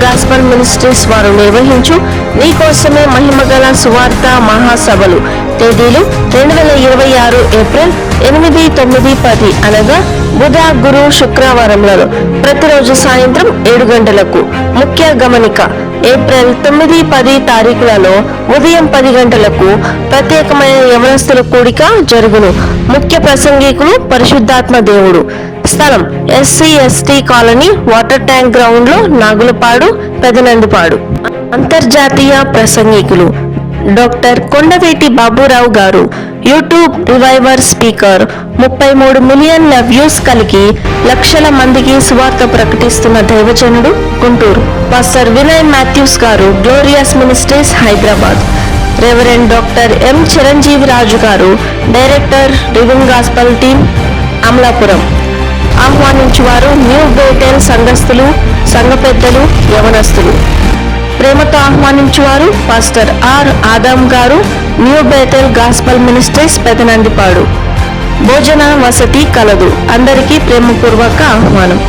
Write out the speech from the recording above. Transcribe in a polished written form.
Gospel ministries వారు నిర్వహించు నీకోసమే మహిమగల సువార్త మహాసభలు తేదీలు 2026 ఏప్రిల్ 8, 9, 10 అనగా బుధ, గురు, శుక్రవారంలలో ప్రతిరోజు సాయంత్రం 7 గంటలకు. ముఖ్య గమనిక: ఏప్రిల్ 9, 10 తారీఖులలో ఉదయం 10 గంటలకు ప్రత్యేకమైన యవనస్తుల కూడిక జరుగును. ముఖ్య ప్రసంగికులు పరిశుద్ధాత్మ దేవుడు. స్థలం SC/ST colony, water tank ground లో, నాగులపాడు, పెదనందిపాడు. అంతర్జాతీయ ప్రసంగికులు డాక్టర్ కొండవేటి బాబురావు గారు. YouTube రివైవర్ speaker. 33 మిలియన్ల వ్యూస్ కలిగి లక్షల మందికి సువార్త ప్రకటిస్తున్న దైవజనుడు, గుంటూరు. పాస్టర్ వినయ్ మాథ్యూస్ గారు, glorious ministries, Hyderabad. Reverend doctor M Chiranjeevi Raju గారు, director, reviving gospel team, Amalapuram. ఆహ్వానించువారు న్యూ బేటెల్ సంఘస్థులు, సంఘ పెద్దలు, యవనస్తులు. ప్రేమతో ఆహ్వానించువారు పాస్టర్ R ఆదాం గారు, new Bethel gospel ministries, Pedanandipadu. భోజన వసతి కలదు. అందరికీ ప్రేమపూర్వక ఆహ్వానం.